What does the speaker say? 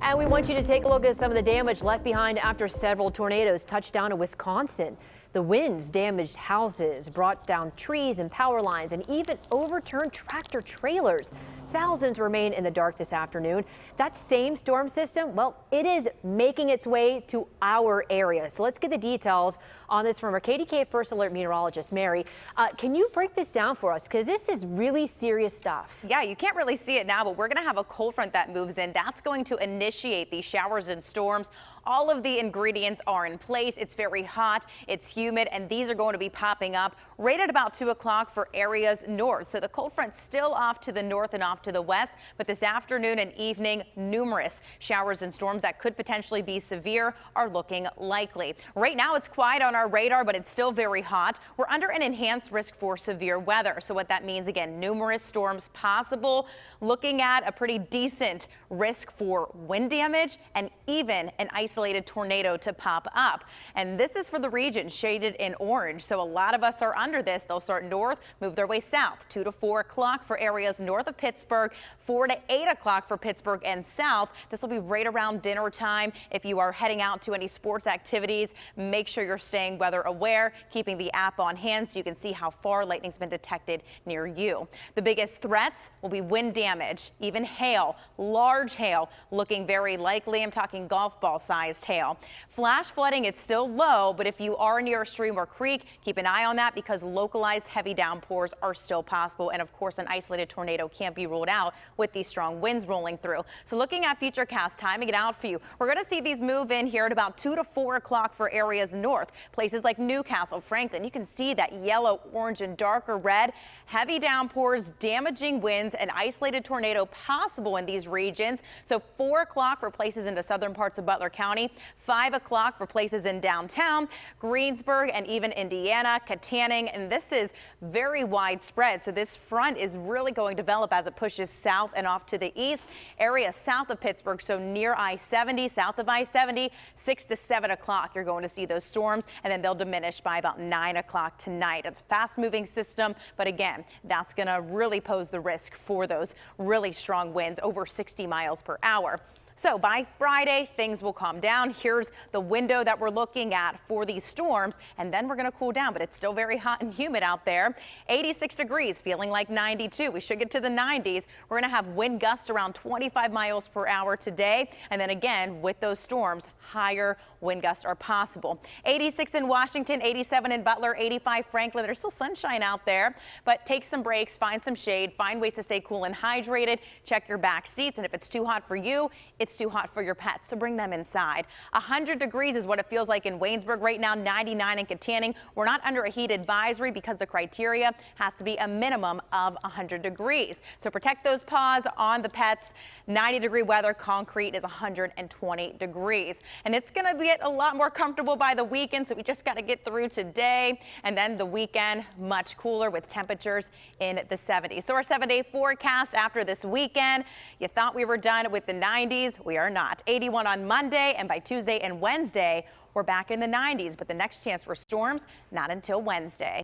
And we want you to take a look at some of the damage left behind after several tornadoes touched down in Wisconsin. The winds damaged houses, brought down trees and power lines, and even overturned tractor trailers. Thousands remain in the dark this afternoon. That same storm system, well, it is making its way to our area. So let's get the details on this from our KDKA First Alert meteorologist, Mary. Can you break this down for us? Because this is really serious stuff. Yeah, you can't really see it now, but we're going to have a cold front that moves in. That's going to initiate these showers and storms. All of the ingredients are in place. It's very hot, it's humid, and these are going to be popping up right at about 2 o'clock for areas north. So the cold front's still off to the north and off to the west, but this afternoon and evening, numerous showers and storms that could potentially be severe are looking likely. Right now, it's quiet on our radar, but it's still very hot. We're under an enhanced risk for severe weather. So what that means, again, numerous storms possible, looking at a pretty decent risk for wind damage and even an isolated tornado to pop up. And this is for the region shaded in orange. So a lot of us are under this. They'll start north, move their way south, 2 to 4 o'clock for areas north of Pittsburgh, 4 to 8 o'clock for Pittsburgh and south. This will be right around dinner time. If you are heading out to any sports activities, make sure you're staying weather aware, keeping the app on hand so you can see how far lightning's been detected near you. The biggest threats will be wind damage, even hail, large hail looking very likely. I'm talking golf ball sized hail. Flash flooding, it's still low, but if you are near a stream or creek, keep an eye on that because localized heavy downpours are still possible. And of course, an isolated tornado can't be ruled out with these strong winds rolling through. So looking at FUTURECAST, timing it out for you. We're going to see these move in here at about 2 to 4 o'clock for areas north. Places like Newcastle, Franklin, you can see that yellow, orange, and darker red. Heavy downpours, damaging winds, an isolated tornado possible in these regions. So 4 o'clock for places into southern parts of Butler County, 5 o'clock for places in downtown, Greensburg, and even Indiana, Katanning, and this is very widespread. So this front is really going to develop as it pushes south and off to the east. Areas south of Pittsburgh, so near I-70, south of I-70, 6 to 7 o'clock, you're going to see those storms, and then they'll diminish by about 9 o'clock tonight. It's a fast-moving system, but again, that's going to really pose the risk for those really strong winds over 60 miles per hour. So by Friday, things will calm down. Here's the window that we're looking at for these storms, and then we're going to cool down, but it's still very hot and humid out there. 86 degrees, feeling like 92. We should get to the 90s. We're going to have wind gusts around 25 miles per hour today, and then again, with those storms, higher wind gusts are possible. 86 in Washington, 87 in Butler, 85 Franklin. There's still sunshine out there, but take some breaks, find some shade, find ways to stay cool and hydrated. Check your back seats, and if it's too hot for you, it's too hot for your pets, so bring them inside. 100 degrees is what it feels like in Waynesburg right now, 99 in Katanning. We're not under a heat advisory because the criteria has to be a minimum of 100 degrees. So protect those paws on the pets. 90-degree weather, concrete is 120 degrees. And it's going to get a lot more comfortable by the weekend, so we just got to get through today. And then the weekend, much cooler with temperatures in the 70s. So our 7-day forecast after this weekend, you thought we were done with the 90s. We are not. 81 on Monday, and by Tuesday and Wednesday, we're back in the 90s. But the next chance for storms, not until Wednesday.